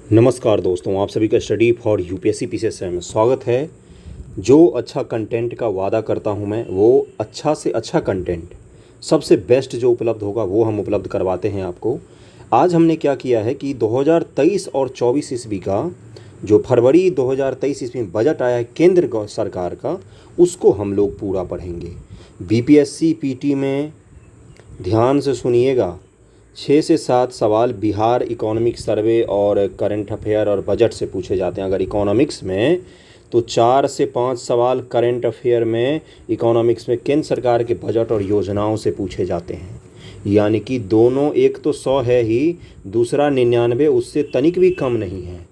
नमस्कार दोस्तों, आप सभी का स्टडी फॉर यूपीएससी पीसीएस में स्वागत है। जो अच्छा कंटेंट का वादा करता हूं मैं, वो अच्छा से अच्छा कंटेंट, सबसे बेस्ट जो उपलब्ध होगा वो हम उपलब्ध करवाते हैं आपको। आज हमने क्या किया है कि 2023 और 24 ईस्वी का जो फरवरी 2023 ईस्वी में बजट आया है केंद्र सरकार का, उसको हम लोग पूरा पढ़ेंगे। बीपीएससी पीटी में ध्यान से सुनिएगा, 6 से 7 सवाल बिहार इकोनॉमिक सर्वे और करंट अफेयर और बजट से पूछे जाते हैं। अगर इकोनॉमिक्स में तो 4 से 5 सवाल करंट अफेयर में, इकोनॉमिक्स में केंद्र सरकार के बजट और योजनाओं से पूछे जाते हैं। यानी कि दोनों, एक तो 100 है ही, दूसरा 99, उससे तनिक भी कम नहीं है।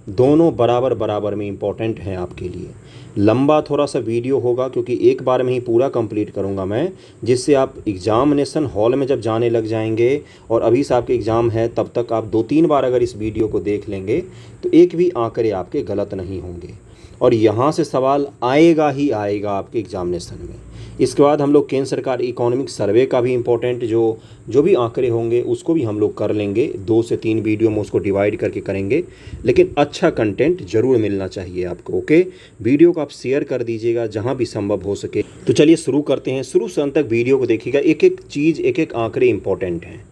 दोनों बराबर बराबर में इम्पोर्टेंट हैं आपके लिए। लंबा थोड़ा सा वीडियो होगा क्योंकि एक बार में ही पूरा कंप्लीट करूंगा मैं, जिससे आप एग्जामिनेशन हॉल में जब जाने लग जाएंगे, और अभी से आपके एग्ज़ाम है तब तक आप 2-3 बार अगर इस वीडियो को देख लेंगे तो एक भी आंकड़े आपके गलत नहीं होंगे, और यहाँ से सवाल आएगा ही आएगा आपके एग्जामिनेशन में। इसके बाद हम लोग केंद्र सरकार इकोनॉमिक सर्वे का भी इम्पोर्टेंट जो भी आंकड़े होंगे उसको भी हम लोग कर लेंगे। 2 से 3 वीडियो में उसको डिवाइड करके करेंगे, लेकिन अच्छा कंटेंट ज़रूर मिलना चाहिए आपको। ओके, वीडियो को आप शेयर कर दीजिएगा जहां भी संभव हो सके। तो चलिए शुरू करते हैं। शुरू से अंत तक वीडियो को देखिएगा, एक एक चीज़, एक एक आंकड़े इंपॉर्टेंट हैं।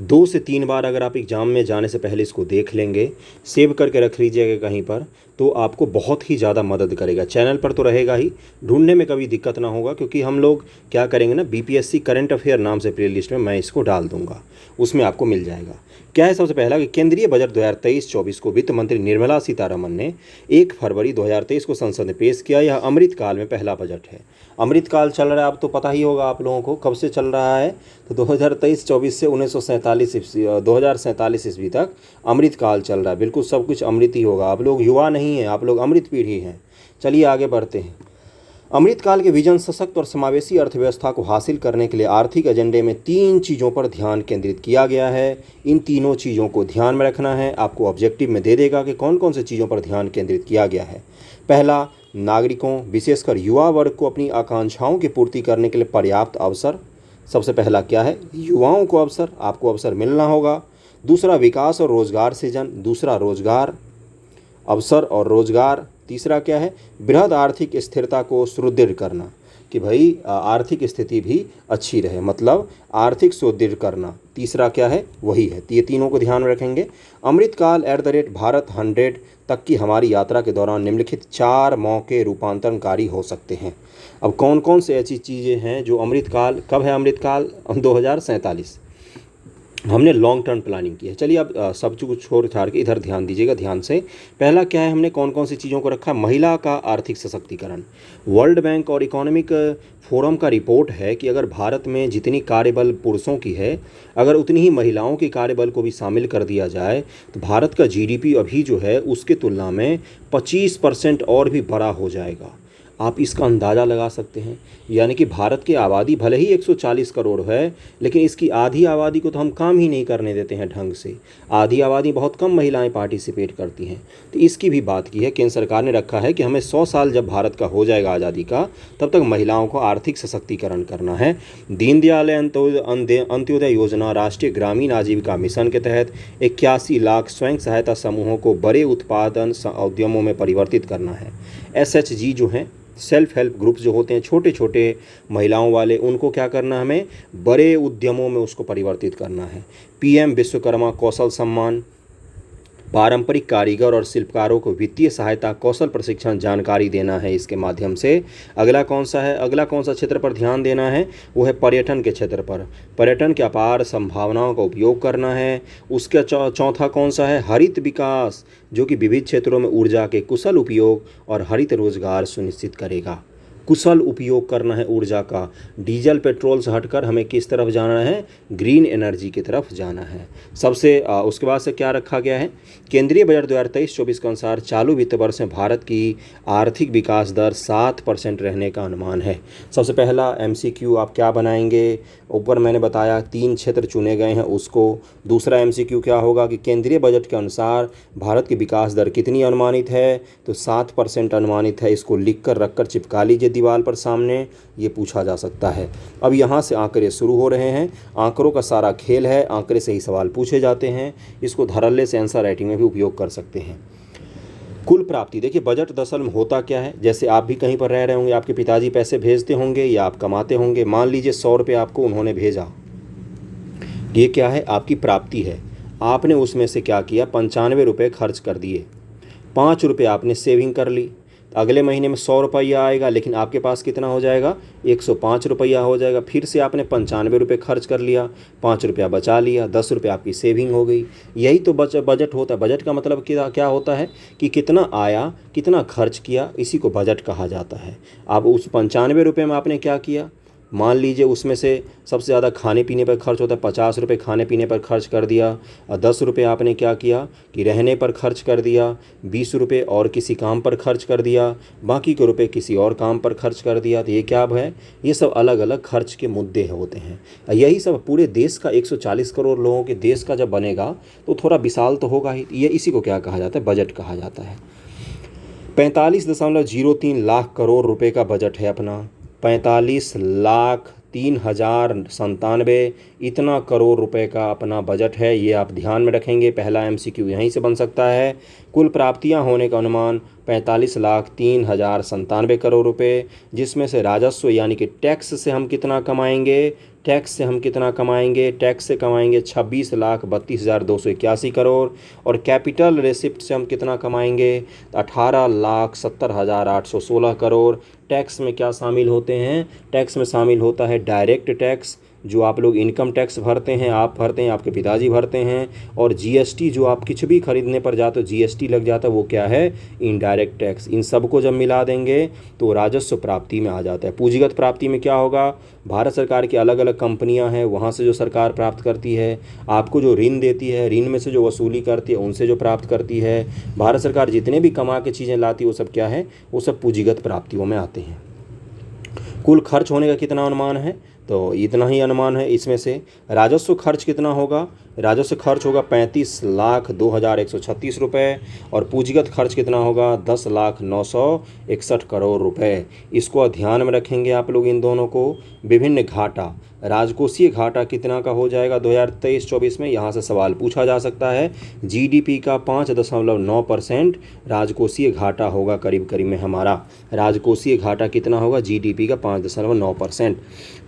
2 से 3 बार अगर आप एग्ज़ाम में जाने से पहले इसको देख लेंगे, सेव करके रख लीजिएगा कहीं पर, तो आपको बहुत ही ज़्यादा मदद करेगा। चैनल पर तो रहेगा ही, ढूंढने में कभी दिक्कत ना होगा, क्योंकि हम लोग क्या करेंगे ना, बीपीएससी करंट अफेयर नाम से प्लेलिस्ट में मैं इसको डाल दूंगा, उसमें आपको मिल जाएगा। क्या है सबसे पहला कि केंद्रीय बजट 2023-24 को वित्त मंत्री निर्मला सीतारमण ने 1 फरवरी 2023 को संसद में पेश किया। यह अमृतकाल में पहला बजट है। अमृतकाल चल रहा है, अब तो पता ही होगा आप लोगों को कब से चल रहा है, तो 2023-24 से 2047 ईस्वी तक अमृतकाल चल रहा है। बिल्कुल सब कुछ अमृत ही होगा। आप लोग युवा नहीं हैं, आप लोग अमृत पीढ़ी हैं। चलिए आगे बढ़ते हैं। अमृतकाल के विजन सशक्त और समावेशी अर्थव्यवस्था को हासिल करने के लिए आर्थिक एजेंडे में 3 चीज़ों पर ध्यान केंद्रित किया गया है। इन तीनों चीज़ों को ध्यान में रखना है। आपको ऑब्जेक्टिव में दे देगा कि कौन कौन सी चीज़ों पर ध्यान केंद्रित किया गया है। पहला, नागरिकों विशेषकर युवा वर्ग को अपनी आकांक्षाओं की पूर्ति करने के लिए पर्याप्त अवसर। सबसे पहला क्या है, युवाओं को अवसर, आपको अवसर मिलना होगा। दूसरा, विकास और रोजगार सृजन। दूसरा, रोजगार, अवसर और रोजगार। तीसरा क्या है, बृहद आर्थिक स्थिरता को सुदृढ़ करना, कि भाई आर्थिक स्थिति भी अच्छी रहे, मतलब आर्थिक सुदृढ़ करना। तीसरा क्या है, वही है। ये तीनों को ध्यान में रखेंगे। अमृतकाल @भारत 100 तक की हमारी यात्रा के दौरान निम्नलिखित 4 मौके रूपांतरणकारी हो सकते हैं। अब कौन कौन से ऐसी चीज़ें हैं जो अमृतकाल, कब है अमृतकाल, 2047। हमने लॉन्ग टर्म प्लानिंग की है। चलिए अब सब कुछ छोड़ छाड़ के इधर ध्यान दीजिएगा ध्यान से। पहला क्या है, हमने कौन कौन सी चीज़ों को रखा, महिला का आर्थिक सशक्तिकरण। वर्ल्ड बैंक और इकोनॉमिक फोरम का रिपोर्ट है कि अगर भारत में जितनी कार्यबल पुरुषों की है, अगर उतनी ही महिलाओं की कार्यबल को भी शामिल कर दिया जाए, तो भारत का जीडीपी अभी जो है उसके तुलना में 25% और भी बड़ा हो जाएगा। आप इसका अंदाज़ा लगा सकते हैं। यानी कि भारत की आबादी भले ही 140 करोड़ है, लेकिन इसकी आधी आबादी को तो हम काम ही नहीं करने देते हैं ढंग से। आधी आबादी, बहुत कम महिलाएं पार्टिसिपेट करती हैं। तो इसकी भी बात की है। केंद्र सरकार ने रखा है कि हमें 100 साल जब भारत का हो जाएगा आज़ादी का, तब तक महिलाओं को आर्थिक सशक्तिकरण करना है। दीनदयाल अंत्योदय योजना, राष्ट्रीय ग्रामीण आजीविका मिशन के तहत 81 लाख स्वयं सहायता समूहों को बड़े उत्पादन उद्यमों में परिवर्तित करना है। SHG जो हैं, सेल्फ हेल्प ग्रुप्स जो होते हैं, छोटे छोटे महिलाओं वाले, उनको क्या करना है, हमें बड़े उद्यमों में उसको परिवर्तित करना है। PM विश्वकर्मा कौशल सम्मान, पारंपरिक कारीगर और शिल्पकारों को वित्तीय सहायता, कौशल प्रशिक्षण, जानकारी देना है इसके माध्यम से। अगला कौन सा है, अगला कौन सा क्षेत्र पर ध्यान देना है, वो है पर्यटन के क्षेत्र पर। पर्यटन के अपार संभावनाओं का उपयोग करना है। उसका चौथा कौन सा है, हरित विकास, जो कि विविध क्षेत्रों में ऊर्जा के कुशल उपयोग और हरित रोजगार सुनिश्चित करेगा। कुशल उपयोग करना है ऊर्जा का। डीजल पेट्रोल से हटकर हमें किस तरफ जाना है, ग्रीन एनर्जी की तरफ जाना है। सबसे उसके बाद से क्या रखा गया है, केंद्रीय बजट 2023-24 के अनुसार चालू वित्त वर्ष में भारत की आर्थिक विकास दर 7% रहने का अनुमान है। सबसे पहला MCQ आप क्या बनाएंगे, ऊपर मैंने बताया 3 क्षेत्र चुने गए हैं उसको। दूसरा MCQ क्या होगा कि केंद्रीय बजट के अनुसार भारत की विकास दर कितनी अनुमानित है, तो 7% अनुमानित है। इसको लिख कर रख कर चिपका लीजिए दीवार पर सामने, ये पूछा जा सकता है। अब यहाँ से आंकड़े शुरू हो रहे हैं। आंकड़ों का सारा खेल है, आंकड़े से ही सवाल पूछे जाते हैं। इसको धड़ल्ले से आंसर राइटिंग में भी उपयोग कर सकते हैं। कुल प्राप्ति, देखिए बजट दरअसल में होता क्या है। जैसे आप भी कहीं पर रह रहे होंगे, आपके पिताजी पैसे भेजते होंगे या आप कमाते होंगे। मान लीजिए 100 रुपये आपको उन्होंने भेजा, ये क्या है, आपकी प्राप्ति है। आपने उसमें से क्या किया, 95 रुपये खर्च कर दिए। 5 रुपये आपने सेविंग कर ली। अगले महीने में 100 रुपया आएगा, लेकिन आपके पास कितना हो जाएगा, 105 रुपया हो जाएगा। फिर से आपने 95 रुपये खर्च कर लिया, 5 रुपया बचा लिया, 10 रुपये आपकी सेविंग हो गई। यही तो बजट होता है। बजट का मतलब क्या होता है कि कितना आया, कितना खर्च किया, इसी को बजट कहा जाता है। अब उस 95 रुपये में आपने क्या किया, मान लीजिए उसमें से सबसे ज़्यादा खाने पीने पर खर्च होता है, 50 रुपये खाने पीने पर खर्च कर दिया। और 10 रुपये आपने क्या किया कि रहने पर खर्च कर दिया। 20 रुपये और किसी काम पर खर्च कर दिया। बाकी के रुपये किसी और काम पर खर्च कर दिया। तो ये क्या है, ये सब अलग अलग खर्च के मुद्दे होते हैं। यही सब पूरे देश का 140 करोड़ लोगों के देश का जब बनेगा तो थोड़ा विशाल तो होगा ही। ये इसी को क्या कहा जाता है, बजट कहा जाता है। 45.03 लाख करोड़ रुपए का बजट है अपना। 45,03,097 इतना करोड़ रुपए का अपना बजट है। ये आप ध्यान में रखेंगे, पहला MCQ यहीं से बन सकता है। कुल प्राप्तियां होने का अनुमान 45,03,097 करोड़ रुपए, जिसमें से राजस्व यानी कि टैक्स से हम कितना कमाएंगे, टैक्स से कमाएंगे 26,32,281 करोड़। और कैपिटल रेसिप्ट से हम कितना कमाएंगे, 18,70,816 करोड़। टैक्स में क्या शामिल होते हैं, टैक्स में शामिल होता है डायरेक्ट टैक्स, जो आप लोग इनकम टैक्स भरते हैं, आप भरते हैं, आपके पिताजी भरते हैं। और GST, जो आप कुछ भी खरीदने पर जाते हो GST लग जाता है, वो क्या है, इनडायरेक्ट टैक्स। इन सब को जब मिला देंगे तो राजस्व प्राप्ति में आ जाता है। पूंजीगत प्राप्ति में क्या होगा, भारत सरकार की अलग अलग कंपनियां हैं, वहाँ से जो सरकार प्राप्त करती है, आपको जो ऋण देती है, ऋण में से जो वसूली करती है, उनसे जो प्राप्त करती है। भारत सरकार जितने भी कमा के चीज़ें लाती है वो सब क्या है, वो सब पूंजीगत प्राप्तियों में आते हैं। कुल खर्च होने का कितना अनुमान है, तो इतना ही अनुमान है। इसमें से राजस्व खर्च कितना होगा, राजस्व खर्च होगा 35,02,136 रुपये। और पूंजीगत खर्च कितना होगा, 10,09,61 करोड़ रुपए। इसको ध्यान में रखेंगे आप लोग इन दोनों को। विभिन्न घाटा, राजकोषीय घाटा कितना का हो जाएगा 2023-24 में, यहाँ से सवाल पूछा जा सकता है। GDP का 5.9% राजकोषीय घाटा होगा करीब में हमारा। राजकोषीय घाटा कितना होगा, GDP का 5.9%।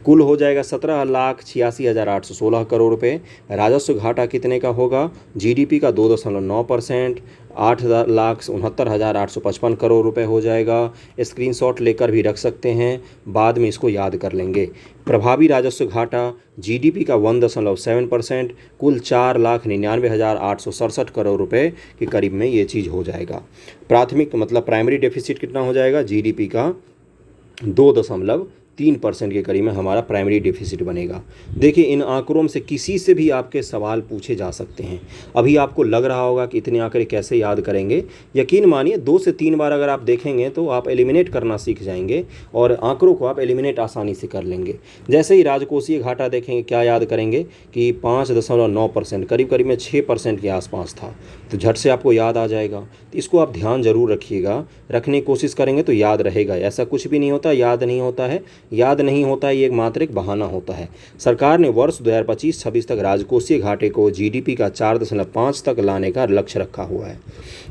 कुल हो जाएगा 17,86,816 करोड़ रुपए। राजस्व घाटा कितने का होगा, GDP का 2.9%, 8,69,855 करोड़ रुपए हो जाएगा। स्क्रीनशॉट लेकर भी रख सकते हैं, बाद में इसको याद कर लेंगे। प्रभावी राजस्व घाटा GDP का 1.7%, कुल 4,99,867 करोड़ रुपए के करीब में ये चीज़ हो जाएगा। प्राथमिक मतलब प्राइमरी डेफिसिट कितना हो जाएगा, GDP का 2.3% के करीब में हमारा प्राइमरी डेफिसिट बनेगा। देखिए इन आंकड़ों से किसी से भी आपके सवाल पूछे जा सकते हैं। अभी आपको लग रहा होगा कि इतने आंकड़े कैसे याद करेंगे, यकीन मानिए 2 से 3 बार अगर आप देखेंगे तो आप एलिमिनेट करना सीख जाएंगे और आंकड़ों को आप एलिमिनेट आसानी से कर लेंगे। जैसे ही राजकोषीय घाटा देखेंगे, क्या याद करेंगे कि 5.9%, करीब में 6% के आसपास था, तो झट से आपको याद आ जाएगा। तो इसको आप ध्यान जरूर रखिएगा, रखने की कोशिश करेंगे तो याद रहेगा। ऐसा कुछ भी नहीं होता याद नहीं होता है, याद नहीं होता है, ये एक मात्र एक बहाना होता है। सरकार ने वर्ष 2025-26 तक राजकोषीय घाटे को GDP का 4.5 तक लाने का लक्ष्य रखा हुआ है।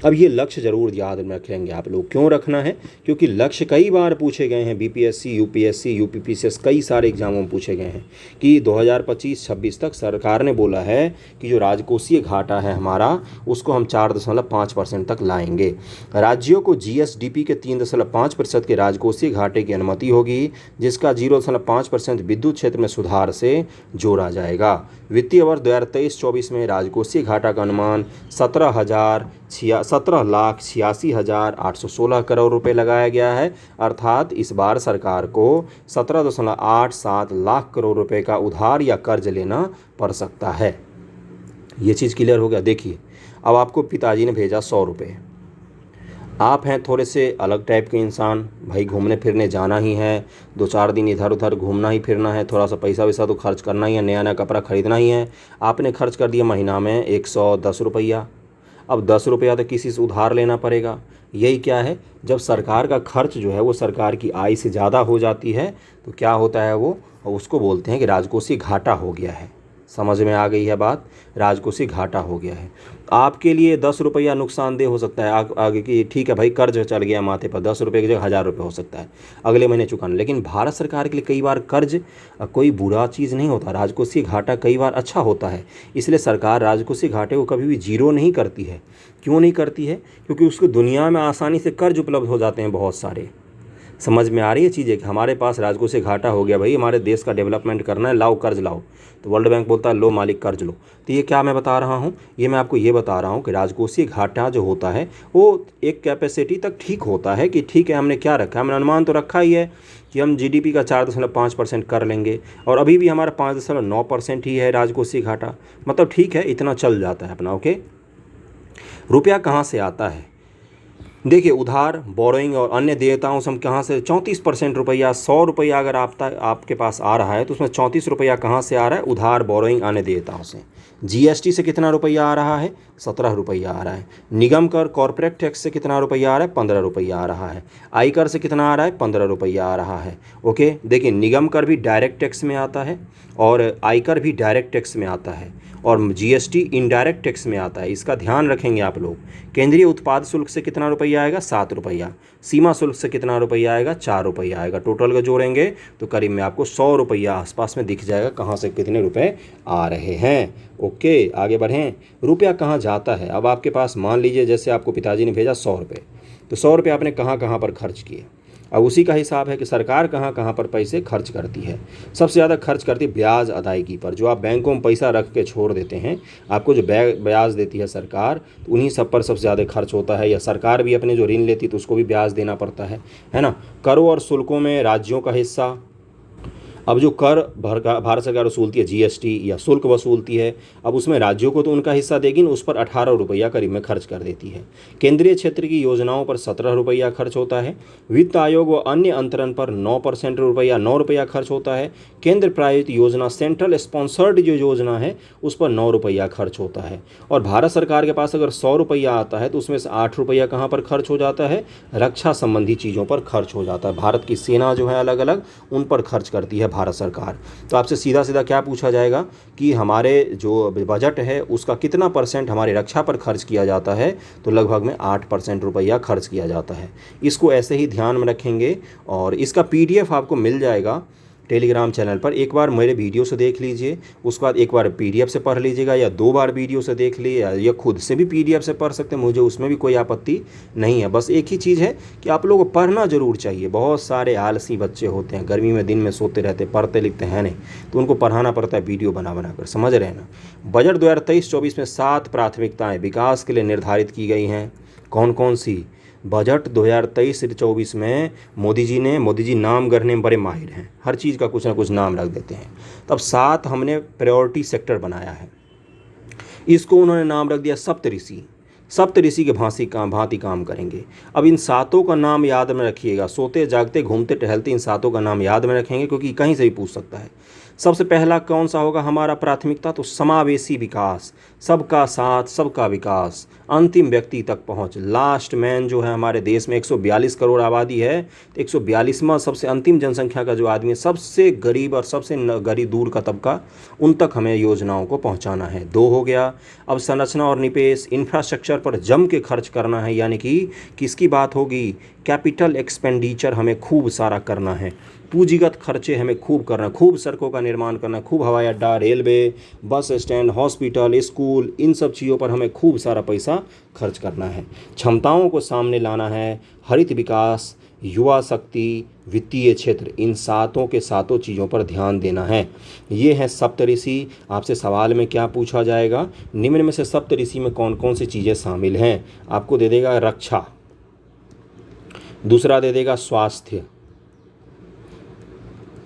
अब ये लक्ष्य जरूर याद रखेंगे आप लोग। क्यों रखना है, क्योंकि लक्ष्य कई बार पूछे गए हैं, BPSC, UPSC, UPPCS कई सारे एग्जामों में पूछे गए हैं कि 2025-26 तक सरकार ने बोला है कि जो राजकोषीय घाटा है हमारा, उसको हम 4.5% तक लाएंगे। राज्यों को GSDP के 3.5% के राजकोषीय घाटे की अनुमति होगी, जिसका 0.5% विद्युत क्षेत्र में सुधार से जोड़ा जाएगा। वित्तीय वर्ष 2023-24 में राजकोषीय घाटा का अनुमान 17,86,816 करोड़ रुपए लगाया गया है। अर्थात इस बार सरकार को 17.87 लाख करोड़ रुपए का उधार या कर्ज लेना पड़ सकता है। ये चीज़ क्लियर हो गया। देखिए अब आपको पिताजी ने भेजा 100 रुपये। आप हैं थोड़े से अलग टाइप के इंसान, भाई घूमने फिरने जाना ही है, 2-4 दिन इधर उधर घूमना ही फिरना है, थोड़ा सा पैसा वैसा तो खर्च करना ही है, नया नया कपड़ा खरीदना ही है। आपने खर्च कर दिया महीना में 110 रुपया। अब 10 रुपया तो किसी से उधार लेना पड़ेगा। यही क्या है, जब सरकार का खर्च जो है वो सरकार की आय से ज़्यादा हो जाती है तो क्या होता है, वो उसको बोलते हैं कि राजकोषीय घाटा हो गया है। समझ में आ गई है बात, राजकोषीय घाटा हो गया है। आपके लिए 10 रुपया नुकसानदेह हो सकता है आगे की, ठीक है भाई कर्ज चल गया माथे पर, 10 रुपये की जगह 1000 रुपये हो सकता है अगले महीने चुकाना। लेकिन भारत सरकार के लिए कई बार कर्ज कोई बुरा चीज़ नहीं होता, राजकोषीय घाटा कई बार अच्छा होता है। इसलिए सरकार राजकोषीय घाटे को कभी भी जीरो नहीं करती है। क्यों नहीं करती है? क्योंकि उसको दुनिया में आसानी से कर्ज उपलब्ध हो जाते हैं बहुत सारे। समझ में आ रही है चीज़ें कि हमारे पास राजकोषीय घाटा हो गया भाई, हमारे देश का डेवलपमेंट करना है, लाओ कर्ज लाओ, तो वर्ल्ड बैंक बोलता है लो मालिक कर्ज लो। तो ये क्या मैं बता रहा हूँ, ये मैं आपको ये बता रहा हूँ कि राजकोषीय घाटा जो होता है वो एक कैपेसिटी तक ठीक होता है कि ठीक है हमने क्या रखा है, हमने अनुमान तो रखा ही है कि हम जीडीपी का 4.5% कर लेंगे, और अभी भी हमारा 5.9% ही है राजकोषीय घाटा, मतलब ठीक है इतना चल जाता है अपना। ओके, रुपया कहाँ से आता है? देखिए उधार, बोरोइंग और अन्य देयताओं से हम कहाँ से 34% रुपया, 100 रुपया अगर आपके पास आ रहा है तो उसमें 34 रुपया कहाँ से आ रहा है? उधार, बोरोइंग, अन्य देयताओं से। जीएसटी से कितना रुपया आ रहा है? 17 रुपया आ रहा है। निगम कर, कॉर्पोरेट टैक्स से कितना रुपया आ रहा है? 15 रुपया आ रहा है। आयकर से कितना आ रहा है? 15 रुपया आ रहा है। ओके, देखिए निगम कर भी डायरेक्ट टैक्स में आता है और आयकर भी डायरेक्ट टैक्स में आता है और जीएसटी इनडायरेक्ट टैक्स में आता है, इसका ध्यान रखेंगे आप लोग। केंद्रीय उत्पाद शुल्क से कितना रुपया आएगा? 7 रुपया। सीमा शुल्क से कितना रुपया आएगा? 4 रुपया आएगा। टोटल का जोड़ेंगे तो करीब में आपको 100 रुपया आसपास में दिख जाएगा कहाँ से कितने रुपए आ रहे हैं। ओके, आगे बढ़ें। रुपया कहाँ जाता है? अब आपके पास मान लीजिए जैसे आपको पिताजी ने भेजा 100 रुपये, तो 100 रुपये आपने कहाँ कहाँ पर खर्च किए। अब उसी का हिसाब है कि सरकार कहाँ कहाँ पर पैसे खर्च करती है। सबसे ज़्यादा खर्च करती है ब्याज अदायगी पर। जो आप बैंकों में पैसा रख के छोड़ देते हैं, आपको जो ब्याज देती है सरकार, तो उन्हीं सब पर सबसे ज़्यादा खर्च होता है। या सरकार भी अपने जो ऋण लेती है तो उसको भी ब्याज देना पड़ता है ना। करों और शुल्कों में राज्यों का हिस्सा। अब जो कर भारत सरकार वसूलती है, जीएसटी या शुल्क वसूलती है, अब उसमें राज्यों को तो उनका हिस्सा देगी ना, उस पर 18 रुपया करीब में खर्च कर देती है। केंद्रीय क्षेत्र की योजनाओं पर 17 रुपया खर्च होता है। वित्त आयोग व अन्य अंतरण पर 9% रुपया 9 रुपया खर्च होता है। केंद्र प्रायोजित योजना, सेंट्रल स्पॉन्सर्ड जो योजना है उस पर 9 रुपया खर्च होता है। और भारत सरकार के पास अगर 100 रुपया आता है तो उसमें से 8 रुपया कहाँ पर खर्च हो जाता है? रक्षा संबंधी चीज़ों पर खर्च हो जाता है। भारत की सेना जो है अलग अलग उन पर खर्च करती है भारत सरकार। तो आपसे सीधा सीधा क्या पूछा जाएगा कि हमारे जो बजट है उसका कितना % हमारी रक्षा पर खर्च किया जाता है? तो लगभग में 8% रुपया खर्च किया जाता है। इसको ऐसे ही ध्यान में रखेंगे और इसका PDF आपको मिल जाएगा टेलीग्राम चैनल पर। एक बार मेरे वीडियो से देख लीजिए, उसके बाद एक बार PDF से पढ़ लीजिएगा, या 2 बार वीडियो से देख लीजिए, या खुद से भी PDF से पढ़ सकते हैं, मुझे उसमें भी कोई आपत्ति नहीं है। बस एक ही चीज़ है कि आप लोगों को पढ़ना ज़रूर चाहिए। बहुत सारे आलसी बच्चे होते हैं, गर्मी में दिन में सोते रहते, पढ़ते लिखते हैं नहीं, तो उनको पढ़ाना पड़ता है वीडियो बना बना कर, समझ रहे हैं ना। बजट 2023-24 में 7 प्राथमिकताएँ विकास के लिए निर्धारित की गई हैं। कौन कौन सी? बजट 2023-24 में मोदी जी नाम गढ़ने में बड़े माहिर हैं, हर चीज़ का कुछ ना कुछ नाम रख देते हैं। तब 7 हमने प्रायोरिटी सेक्टर बनाया है, इसको उन्होंने नाम रख दिया सप्तऋषि। सप्तऋषि के भांति काम करेंगे। अब इन 7 का नाम याद में रखिएगा, सोते जागते घूमते टहलते इन 7 का नाम याद में रखेंगे क्योंकि कहीं से भी पूछ सकता है। सबसे पहला कौन सा होगा हमारा प्राथमिकता? तो समावेशी विकास, सबका साथ सबका विकास, अंतिम व्यक्ति तक पहुंच। लास्ट मैन जो है हमारे देश में 142 करोड़ आबादी है, तो 142वां सबसे अंतिम जनसंख्या का जो आदमी है, सबसे गरीब और सबसे गरीब दूर का तबका, उन तक हमें योजनाओं को पहुंचाना है। 2 हो गया। अब संरचना और निवेश, इंफ्रास्ट्रक्चर पर जम के खर्च करना है, यानी कि किसकी बात होगी? कैपिटल एक्सपेंडिचर हमें खूब सारा करना है, पूंजीगत खर्चे हमें खूब करना, खूब सड़कों का निर्माण करना, खूब हवाई अड्डा, railway, bus stand, hospital, school, इन सब चीज़ों पर हमें खूब सारा पैसा खर्च करना है। क्षमताओं को सामने लाना है, हरित विकास, युवा शक्ति, वित्तीय क्षेत्र, इन 7 के 7 चीज़ों पर ध्यान देना है। ये है सप्तऋषि। आपसे सवाल में क्या पूछा जाएगा? निम्न में से सप्तऋषि में कौन कौन सी चीज़ें शामिल हैं? आपको दे देगा रक्षा, दूसरा दे देगा स्वास्थ्य,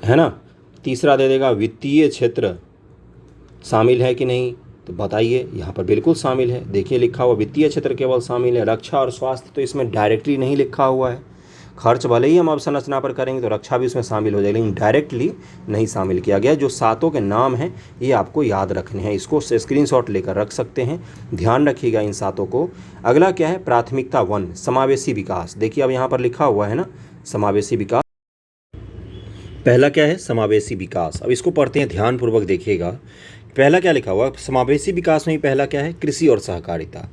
है ना, तीसरा दे देगा वित्तीय क्षेत्र। शामिल है कि नहीं? तो बताइए। यहाँ पर बिल्कुल शामिल है, देखिए लिखा हुआ वित्तीय क्षेत्र केवल शामिल है, रक्षा और स्वास्थ्य तो इसमें डायरेक्टली नहीं लिखा हुआ है, खर्च भले ही हम अवसंरचना पर करेंगे तो रक्षा भी उसमें शामिल हो जाएगी, लेकिन डायरेक्टली नहीं शामिल किया गया। जो सातों के नाम हैं ये आपको याद रखने हैं, इसको स्क्रीनशॉट लेकर रख सकते हैं, ध्यान रखिएगा इन सातों को। अगला क्या है, प्राथमिकता 1 समावेशी विकास। देखिए अब यहाँ पर लिखा हुआ है ना समावेशी विकास। पहला क्या है, समावेशी विकास। अब इसको पढ़ते हैं, ध्यानपूर्वक देखिएगा। पहला क्या लिखा हुआ, समावेशी विकास में ही पहला क्या है, कृषि और सहकारिता।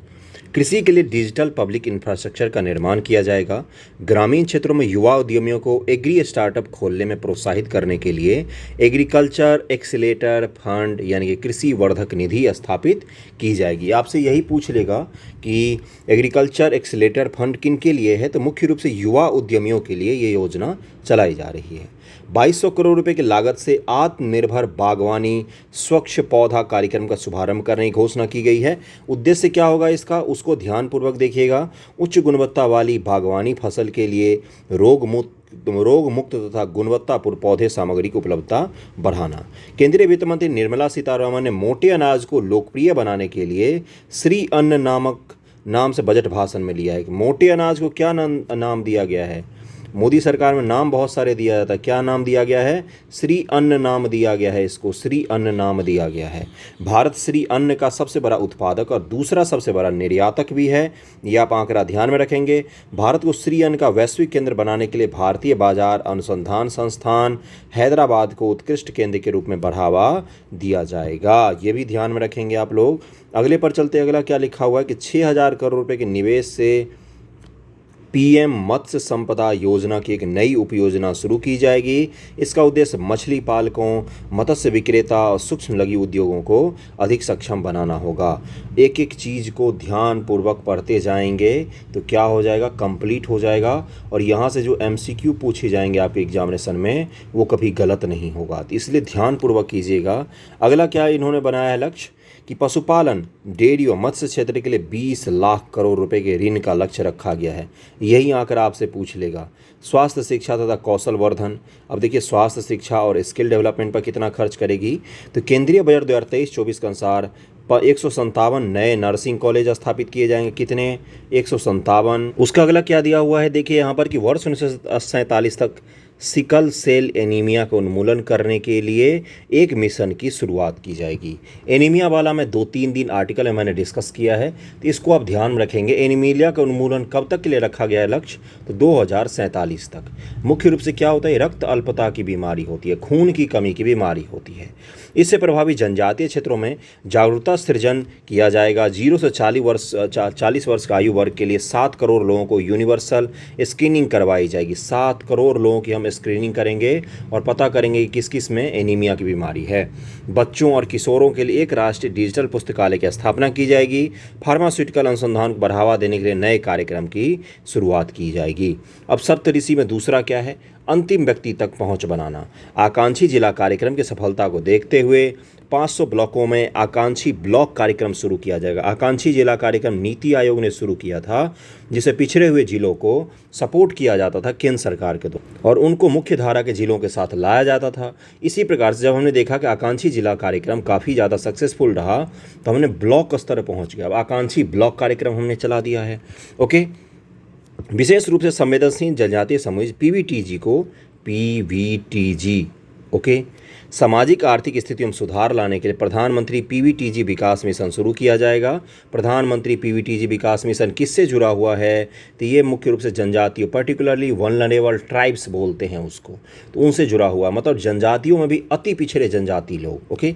कृषि के लिए डिजिटल पब्लिक इंफ्रास्ट्रक्चर का निर्माण किया जाएगा। ग्रामीण क्षेत्रों में युवा उद्यमियों को एग्री स्टार्टअप खोलने में प्रोत्साहित करने के लिए एग्रीकल्चर एक्सीलेटर फंड यानी कि कृषि वर्धक निधि स्थापित की जाएगी। आपसे यही पूछ लेगा कि एग्रीकल्चर एक्सीलेटर फंड किन के लिए है, तो मुख्य रूप से युवा उद्यमियों के लिए ये योजना चलाई जा रही है। 2200 करोड़ रुपए की लागत से आत्मनिर्भर बागवानी स्वच्छ पौधा कार्यक्रम का शुभारंभ करने की घोषणा की गई है। उद्देश्य क्या होगा इसका, उसको ध्यानपूर्वक देखिएगा। उच्च गुणवत्ता वाली बागवानी फसल के लिए रोग मुक्त तथा गुणवत्तापूर्ण पौधे सामग्री की उपलब्धता बढ़ाना। केंद्रीय वित्त मंत्री निर्मला सीतारमण ने मोटे अनाज को लोकप्रिय बनाने के लिए श्री अन्न नामक नाम से बजट भाषण में लिया है। मोटे अनाज को क्या नाम दिया गया है, मोदी सरकार में नाम बहुत सारे दिया जाता है, क्या नाम दिया गया है, श्री अन्न नाम दिया गया है, इसको श्री अन्न नाम दिया गया है। भारत श्री अन्न का सबसे बड़ा उत्पादक और दूसरा सबसे बड़ा निर्यातक भी है, ये आप आंकड़ा ध्यान में रखेंगे। भारत को श्री अन्न का वैश्विक केंद्र बनाने के लिए भारतीय बाजार अनुसंधान संस्थान हैदराबाद को उत्कृष्ट केंद्र के रूप में बढ़ावा दिया जाएगा, ये भी ध्यान में रखेंगे आप लोग। अगले पर चलते, अगला क्या लिखा हुआ है कि 6000 करोड़ रुपये के निवेश से पीएम मत्स्य संपदा योजना की एक नई उपयोजना शुरू की जाएगी। इसका उद्देश्य मछली पालकों, मत्स्य विक्रेता और सूक्ष्म लघु उद्योगों को अधिक सक्षम बनाना होगा। एक एक चीज़ को ध्यानपूर्वक पढ़ते जाएंगे तो क्या हो जाएगा, कंप्लीट हो जाएगा। और यहाँ से जो एमसीक्यू पूछे जाएंगे आपके एग्जामिनेशन में वो कभी गलत नहीं होगा, तो इसलिए ध्यानपूर्वक कीजिएगा। अगला क्या इन्होंने बनाया है लक्ष्य कि पशुपालन, डेयरी और मत्स्य क्षेत्र के लिए 20 लाख करोड़ रुपए के ऋण का लक्ष्य रखा गया है। यही आंकड़ा आपसे पूछ लेगा। स्वास्थ्य शिक्षा तथा कौशल वर्धन, अब देखिए स्वास्थ्य शिक्षा और स्किल डेवलपमेंट पर कितना खर्च करेगी, तो केंद्रीय बजट 2023-24 के अनुसार 157 नए नर्सिंग कॉलेज स्थापित किए जाएंगे। कितने, 157। उसका अगला क्या दिया हुआ है, देखिए यहाँ पर कि वर्ष 1947 तक सिकल सेल एनीमिया को उन्मूलन करने के लिए एक मिशन की शुरुआत की जाएगी। एनीमिया वाला मैं 2-3 दिन आर्टिकल में मैंने डिस्कस किया है, तो इसको आप ध्यान में रखेंगे। एनीमिया का उन्मूलन कब तक के लिए रखा गया है लक्ष्य, तो 2047 तक। मुख्य रूप से क्या होता है, रक्त अल्पता की बीमारी होती है, खून की कमी की बीमारी होती है। इससे प्रभावित जनजातीय क्षेत्रों में जागरूकता सृजन किया जाएगा। 0 से 40 वर्ष का आयु वर्ग के लिए 7 करोड़ लोगों को यूनिवर्सल स्क्रीनिंग करवाई जाएगी। 7 करोड़ लोगों की हम स्क्रीनिंग करेंगे और पता करेंगे कि किस किस में एनीमिया की बीमारी है। बच्चों और किशोरों के लिए एक राष्ट्रीय डिजिटल पुस्तकालय की स्थापना की जाएगी। फार्मास्यूटिकल अनुसंधान को बढ़ावा देने के लिए नए कार्यक्रम की शुरुआत की जाएगी। अब सप्तऋषि में दूसरा क्या है, अंतिम व्यक्ति तक पहुंच बनाना। आकांक्षी जिला कार्यक्रम की सफलता को देखते हुए 500 ब्लॉकों में आकांक्षी ब्लॉक कार्यक्रम शुरू किया जाएगा। आकांक्षी जिला कार्यक्रम नीति आयोग ने शुरू किया था, जिसे पिछड़े हुए जिलों को सपोर्ट किया जाता था केंद्र सरकार के द्वारा और उनको मुख्य धारा के जिलों के साथ लाया जाता था। इसी प्रकार से जब हमने देखा कि आकांक्षी जिला कार्यक्रम काफ़ी ज़्यादा सक्सेसफुल रहा तो हमने ब्लॉक स्तर पर पहुँच गया। अब आकांक्षी ब्लॉक कार्यक्रम हमने चला दिया है। ओके, विशेष रूप से संवेदनशील जनजातीय समूह पीवीटीजी को पीवीटीजी ओके सामाजिक आर्थिक स्थिति में सुधार लाने के लिए प्रधानमंत्री पीवीटीजी विकास मिशन शुरू किया जाएगा। प्रधानमंत्री पीवीटीजी विकास मिशन किससे जुड़ा हुआ है, तो ये मुख्य रूप से जनजातियों, पर्टिकुलरली वल्नरेबल ट्राइब्स बोलते हैं उसको, तो उनसे जुड़ा हुआ, मतलब जनजातियों में भी अति पिछड़े जनजाति लोग। ओके,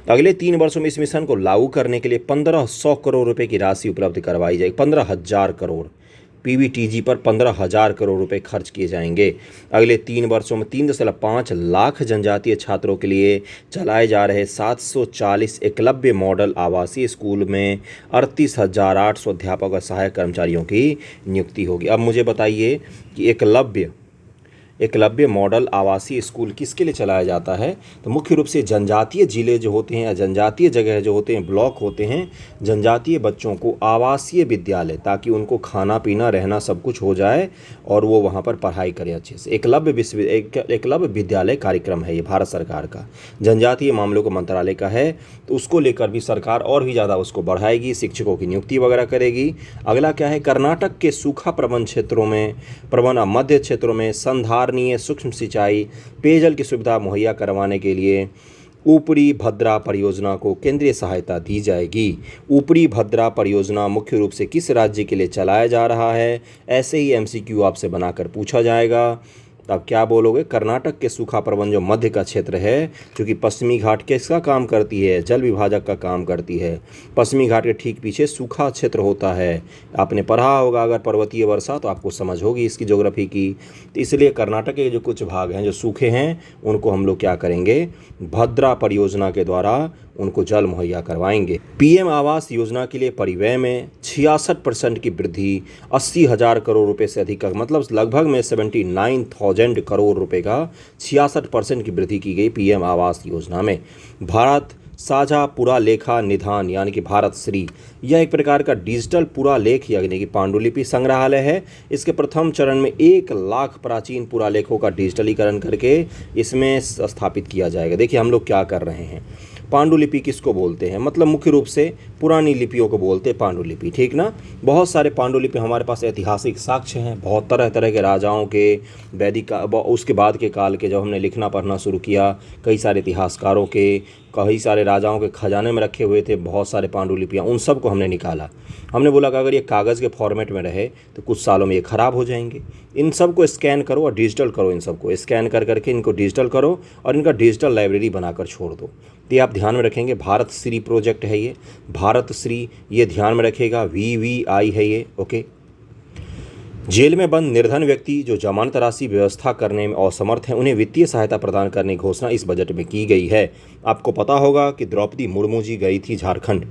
अगले 3 वर्षों में इस मिशन को लागू करने के लिए 1500 करोड़ रुपए की राशि उपलब्ध करवाई जाएगी। 15,000 करोड़ पीवीटीजी पर 15,000 करोड़ रुपए खर्च किए जाएंगे। अगले 3 वर्षों में 3.5 लाख जनजातीय छात्रों के लिए चलाए जा रहे 740 एकलव्य मॉडल आवासीय स्कूल में 38,800 अध्यापक और सहायक कर्मचारियों की नियुक्ति होगी। अब मुझे बताइए कि एकलव्य मॉडल आवासीय स्कूल किसके लिए चलाया जाता है? तो मुख्य रूप से जनजातीय जिले जो होते हैं या जनजातीय जगह जो होते हैं, ब्लॉक होते हैं, जनजातीय बच्चों को आवासीय विद्यालय, ताकि उनको खाना पीना रहना सब कुछ हो जाए और वो वहाँ पर पढ़ाई करें अच्छे से। एकलव्य विद्यालय कार्यक्रम है ये भारत सरकार का, जनजातीय मामलों के मंत्रालय का है। तो उसको लेकर भी सरकार और भी ज़्यादा उसको बढ़ाएगी, शिक्षकों की नियुक्ति वगैरह करेगी। अगला क्या है? कर्नाटक के सूखा प्रबंध क्षेत्रों में, मध्य क्षेत्रों में संधारणीय सूक्ष्म सिंचाई पेयजल की सुविधा मुहैया करवाने के लिए ऊपरी भद्रा परियोजना को केंद्रीय सहायता दी जाएगी। ऊपरी भद्रा परियोजना मुख्य रूप से किस राज्य के लिए चलाया जा रहा है? ऐसे ही एमसीक्यू आपसे बनाकर पूछा जाएगा। अब क्या बोलोगे? कर्नाटक के सूखा प्रबंध जो मध्य का क्षेत्र है, क्योंकि पश्चिमी घाट किसका काम करती है? जल विभाजक का काम करती है। पश्चिमी घाट के ठीक पीछे सूखा क्षेत्र होता है। आपने पढ़ा होगा अगर पर्वतीय वर्षा, तो आपको समझ होगी इसकी ज्योग्राफी की। तो इसलिए कर्नाटक के जो कुछ भाग हैं जो सूखे हैं, उनको हम लोग क्या करेंगे? भद्रा परियोजना के द्वारा उनको जल मुहैया करवाएंगे। पीएम आवास योजना के लिए परिव्यय में 66% की वृद्धि, 80,000 करोड़ रुपए से अधिक का, मतलब लगभग में 79,000 करोड़ रुपए का 66% की वृद्धि की गई पीएम आवास योजना में। भारत साझा पुरालेखा निधान यानी कि भारत श्री, यह एक प्रकार का डिजिटल पुरालेख यानी कि पांडुलिपि संग्रहालय है। इसके प्रथम चरण में 1 लाख प्राचीन पुरालेखों का डिजिटलीकरण करके इसमें स्थापित किया जाएगा। देखिए हम लोग क्या कर रहे हैं। पांडुलिपि किसको बोलते हैं? मतलब मुख्य रूप से पुरानी लिपियों को बोलते हैं पांडुलिपि, ठीक ना। बहुत सारे पांडुलिपि हमारे पास ऐतिहासिक साक्ष्य हैं, बहुत तरह तरह के राजाओं के, वैदिक उसके बाद के काल के, जब हमने लिखना पढ़ना शुरू किया, कई सारे इतिहासकारों के, कई सारे राजाओं के खजाने में रखे हुए थे बहुत सारे पांडुलिपियाँ। उन सब को हमने निकाला। हमने बोला कि अगर ये कागज़ के फॉर्मेट में रहे तो कुछ सालों में ये ख़राब हो जाएंगे। इन सब को स्कैन करो और डिजिटल करो। इन सब को स्कैन कर करके इनको डिजिटल करो और इनका डिजिटल लाइब्रेरी बनाकर छोड़ दो। तो ये आप ध्यान में रखेंगे। भारत श्री प्रोजेक्ट है ये, भारत श्री, ये ध्यान में रखेगा। VVI है ये, ओके। जेल में बंद निर्धन व्यक्ति जो जमानत राशि व्यवस्था करने में असमर्थ हैं, उन्हें वित्तीय सहायता प्रदान करने की घोषणा इस बजट में की गई है। आपको पता होगा कि द्रौपदी मुर्मू जी गई थी झारखंड।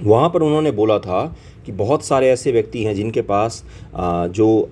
वहाँ पर उन्होंने बोला था कि बहुत सारे ऐसे व्यक्ति हैं जिनके पास जो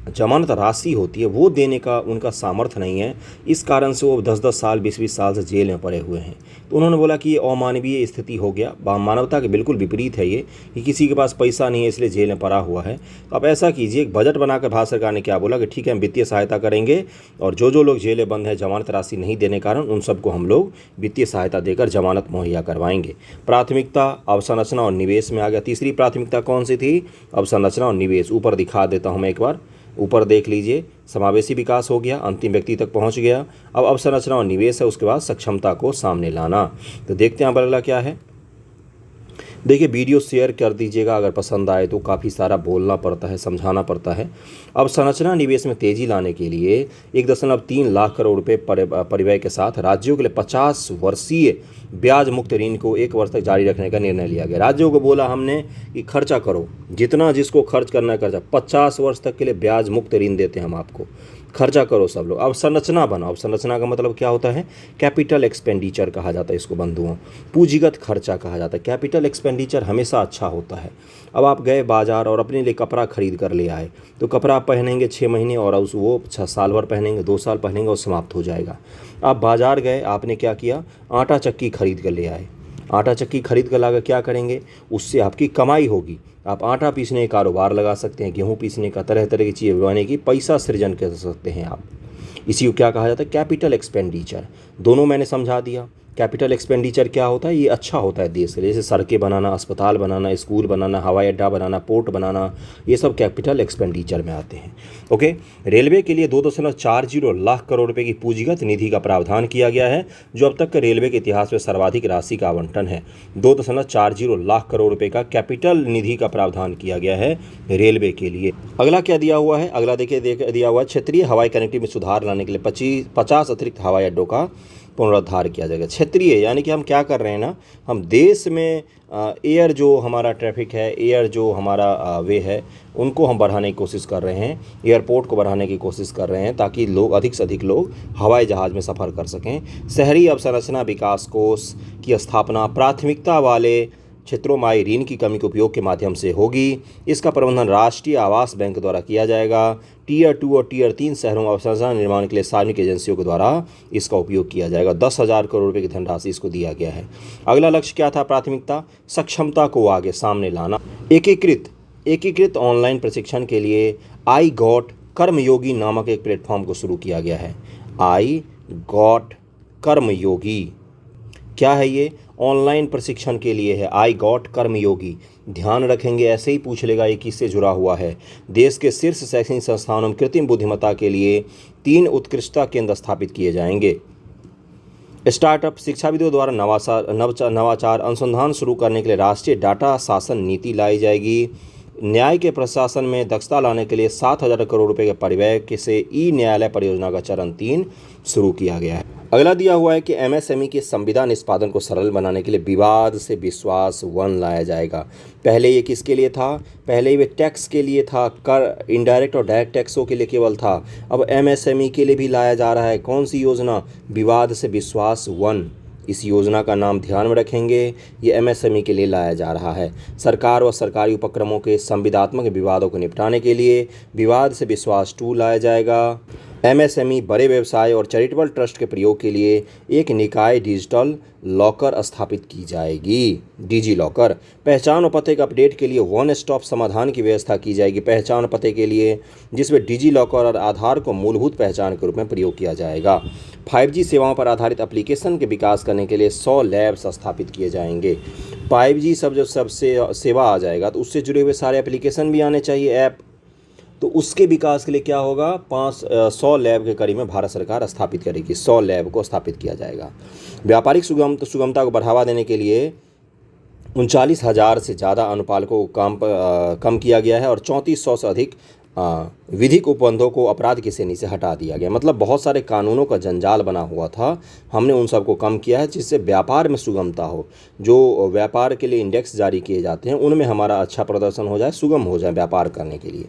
जमानत राशि होती है वो देने का उनका सामर्थ्य नहीं है। इस कारण से वो 10-10 साल 20-20 साल से जेल में पड़े हुए हैं। तो उन्होंने बोला कि ये अमानवीय स्थिति हो गया, मानवता के बिल्कुल विपरीत है ये, कि किसी के पास पैसा नहीं है इसलिए जेल में पड़ा हुआ है। तो आप ऐसा कीजिए, एक बजट बनाकर भारत सरकार ने क्या बोला कि ठीक है हम वित्तीय सहायता करेंगे और जो लोग जेलें बंद है जमानत राशि नहीं देने के कारण, उन सबको हम लोग वित्तीय सहायता देकर जमानत मुहैया करवाएंगे। प्राथमिकता अवसंरचना और निवेश में आ गया। तीसरी प्राथमिकता कौन सी थी? अवसंरचना और निवेश। ऊपर दिखा देता हूँ मैं एक बार, ऊपर देख लीजिए। समावेशी विकास हो गया, अंतिम व्यक्ति तक पहुंच गया। अब अवसंरचना और निवेश है, उसके बाद सक्षमता को सामने लाना। तो देखते हैं अगला क्या है। देखिए वीडियो शेयर कर दीजिएगा अगर पसंद आए तो, काफ़ी सारा बोलना पड़ता है, समझाना पड़ता है। अब संरचना निवेश में तेजी लाने के लिए 1.3 लाख करोड़ रुपए परिव्यय के साथ राज्यों के लिए 50 वर्षीय ब्याज मुक्त ऋण को 1 वर्ष तक जारी रखने का निर्णय लिया गया। राज्यों को बोला हमने कि खर्चा करो, जितना जिसको खर्च करना है खर्चा, 50 वर्ष तक के लिए ब्याज मुक्त ऋण देते हैं हम आपको, खर्चा करो सब लोग। अब संरचना बनाओ। अब संरचना का मतलब क्या होता है? कैपिटल एक्सपेंडिचर कहा जाता है इसको बंधुओं, पूंजीगत खर्चा कहा जाता है। कैपिटल एक्सपेंडिचर हमेशा अच्छा होता है। अब आप गए बाजार और अपने लिए कपड़ा खरीद कर ले आए, तो कपड़ा आप पहनेंगे 6 महीने और वो 6 साल भर पहनेंगे, 2 साल पहनेंगे और समाप्त हो जाएगा। आप बाजार गए, आपने क्या किया? आटा चक्की खरीद कर ले आए। आटा चक्की खरीद कर लाकर क्या करेंगे? उससे आपकी कमाई होगी। आप आटा पीसने का कारोबार लगा सकते हैं, गेहूं पीसने का, तरह तरह की चीज़ें बनाने की पैसा सृजन कर सकते हैं आप। इसी को क्या कहा जाता है? Capital expenditure. दोनों मैंने समझा दिया। कैपिटल एक्सपेंडिचर क्या होता है? ये अच्छा होता है देश के लिए, जैसे सड़कें बनाना, अस्पताल बनाना, स्कूल बनाना, हवाई अड्डा बनाना, पोर्ट बनाना, ये सब कैपिटल एक्सपेंडिचर में आते हैं। ओके। रेलवे के लिए 2.40 लाख करोड़ रुपए की पूंजीगत निधि का प्रावधान किया गया है, जो अब तक के रेलवे के इतिहास में सर्वाधिक राशि का आवंटन है। 2.40 लाख करोड़ रुपए का कैपिटल निधि का प्रावधान किया गया है रेलवे के लिए। अगला क्या दिया हुआ है? अगला देखिए दिया हुआ है क्षेत्रीय हवाई कनेक्टिविटी में सुधार लाने के लिए 50 अतिरिक्त हवाई अड्डों का पुनरुद्धार किया जाएगा। क्षेत्रीय यानी कि हम क्या कर रहे हैं ना, हम देश में एयर जो हमारा ट्रैफिक है, एयर जो हमारा वे है, उनको हम बढ़ाने की कोशिश कर रहे हैं, एयरपोर्ट को बढ़ाने की कोशिश कर रहे हैं, ताकि लोग अधिक से अधिक लोग हवाई जहाज़ में सफ़र कर सकें। शहरी अवसंरचना विकास कोष की स्थापना प्राथमिकता वाले क्षेत्रों में आई ऋण की कमी के उपयोग के माध्यम से होगी। इसका प्रबंधन राष्ट्रीय आवास बैंक द्वारा किया जाएगा। टियर 2 और टियर 3 शहरों में अवसंरचना निर्माण के लिए सार्वजनिक एजेंसियों के द्वारा इसका उपयोग किया जाएगा। 10,000 करोड़ रुपये की धनराशि इसको दिया गया है। अगला लक्ष्य क्या था? प्राथमिकता सक्षमता को आगे सामने लाना। एकीकृत ऑनलाइन प्रशिक्षण के लिए आई गॉट कर्मयोगी नामक एक प्लेटफॉर्म को शुरू किया गया है। आई गॉट कर्मयोगी क्या है? ये ऑनलाइन प्रशिक्षण के लिए है। आई गॉट कर्मयोगी, ध्यान रखेंगे ऐसे ही पूछ लेगा ये किससे जुड़ा हुआ है। देश के शीर्ष शैक्षणिक संस्थानों में कृत्रिम बुद्धिमत्ता के लिए 3 उत्कृष्टता केंद्र स्थापित किए जाएंगे। स्टार्टअप शिक्षाविदों द्वारा नवाचार अनुसंधान शुरू करने के लिए राष्ट्रीय डाटा शासन नीति लाई जाएगी। न्याय के प्रशासन में दक्षता लाने के लिए 7,000 करोड़ रुपए के परिव्यय से ई न्यायालय परियोजना का चरण 3 शुरू किया गया है। अगला दिया हुआ है कि एमएसएमई के संविदा निष्पादन को सरल बनाने के लिए विवाद से विश्वास 1 लाया जाएगा। पहले ये किसके लिए था? पहले ये टैक्स के लिए था, कर इनडायरेक्ट और डायरेक्ट टैक्सों के लिए केवल था। अब एमएसएमई के लिए भी लाया जा रहा है। कौन सी योजना? विवाद से विश्वास 1। इस योजना का नाम ध्यान में रखेंगे, ये एमएसएमई के लिए लाया जा रहा है। सरकार व सरकारी उपक्रमों के संविदात्मक विवादों को निपटाने के लिए विवाद से विश्वास 2 लाया जाएगा। एमएसएमई बड़े व्यवसाय और चैरिटेबल ट्रस्ट के प्रयोग के लिए एक निकाय डिजिटल लॉकर स्थापित की जाएगी, डिजी लॉकर। पहचान और पते के अपडेट के लिए वन स्टॉप समाधान की व्यवस्था की जाएगी पहचान पते के लिए, जिसमें डिजी लॉकर और आधार को मूलभूत पहचान के रूप में प्रयोग किया जाएगा। 5G सेवाओं पर आधारित एप्लीकेशन के विकास करने के लिए 100 लैब्स स्थापित किए जाएंगे। 5G जब सबसे सेवा आ जाएगा तो उससे जुड़े हुए सारे एप्लीकेशन भी आने चाहिए, ऐप। तो उसके विकास के लिए क्या होगा? 100 लैब के करीब में भारत सरकार स्थापित करेगी। 100 लैब को स्थापित किया जाएगा। व्यापारिक सुगमता को बढ़ावा देने के लिए 39,000 से ज़्यादा अनुपालकों को कम किया गया है और 3400 से अधिक विधिक उपबंधों को अपराध की श्रेणी से हटा दिया गया। मतलब बहुत सारे कानूनों का जंजाल बना हुआ था, हमने उन सबको कम किया है जिससे व्यापार में सुगमता हो। जो व्यापार के लिए इंडेक्स जारी किए जाते हैं उनमें हमारा अच्छा प्रदर्शन हो जाए, सुगम हो जाए व्यापार करने के लिए।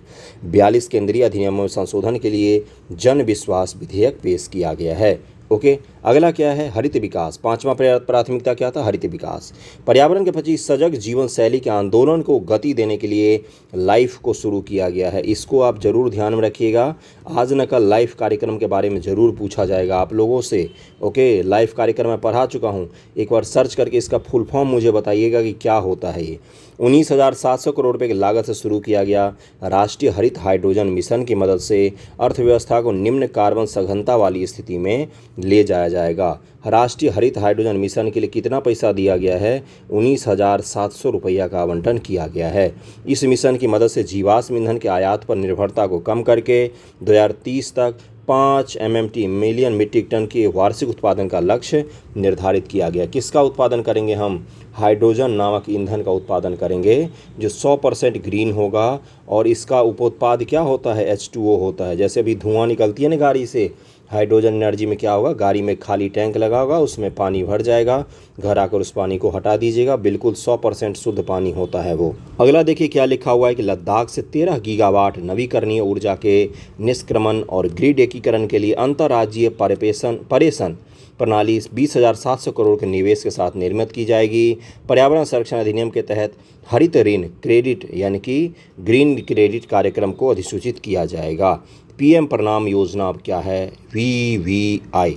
42 केंद्रीय अधिनियमों में संशोधन के लिए जन विश्वास विधेयक पेश किया गया है। ओके, अगला क्या है? हरित विकास। 5वां प्राथमिकता क्या था? हरित विकास। पर्यावरण के प्रति सजग जीवन शैली के आंदोलन को गति देने के लिए लाइफ को शुरू किया गया है। इसको आप जरूर ध्यान में रखिएगा। आज न कल लाइफ कार्यक्रम के बारे में ज़रूर पूछा जाएगा आप लोगों से। ओके, लाइफ कार्यक्रम मैं पढ़ा चुका हूँ, एक बार सर्च करके इसका फुल फॉर्म मुझे बताइएगा कि क्या होता है ये। 19,700 करोड़ रुपये की लागत से शुरू किया गया राष्ट्रीय हरित हाइड्रोजन मिशन की मदद से अर्थव्यवस्था को निम्न कार्बन सघनता वाली स्थिति में ले जाया जाएगा। राष्ट्रीय हरित हाइड्रोजन मिशन के लिए कितना पैसा दिया गया है? 19,700 रुपया का आवंटन किया गया है। इस मिशन की मदद से जीवाश्म ईंधन के आयात पर निर्भरता को कम करके 2030 तक 5 MMT मिलियन मीट्रिक टन के वार्षिक उत्पादन का लक्ष्य निर्धारित किया गया। किसका उत्पादन करेंगे हम? हाइड्रोजन नामक ईंधन का उत्पादन करेंगे जो 100% ग्रीन होगा। और इसका उपोत्पाद क्या होता है? H2O होता है। जैसे अभी धुआं निकलती है ना गाड़ी से, हाइड्रोजन एनर्जी में क्या होगा? गाड़ी में खाली टैंक लगा होगा, उसमें पानी भर जाएगा, घर आकर उस पानी को हटा दीजिएगा, बिल्कुल 100% शुद्ध पानी होता है वो। अगला देखिए क्या लिखा हुआ है कि लद्दाख से 13 गीगावाट नवीकरणीय ऊर्जा के निष्क्रमण और ग्रिड एकीकरण के लिए अंतर्राज्यीय परेषण प्रणाली 20,700 करोड़ के निवेश के साथ निर्मित की जाएगी। पर्यावरण संरक्षण अधिनियम के तहत हरित ऋण क्रेडिट यानी कि ग्रीन क्रेडिट कार्यक्रम को अधिसूचित किया जाएगा। पीएम प्रणाम योजना अब क्या है? VVI।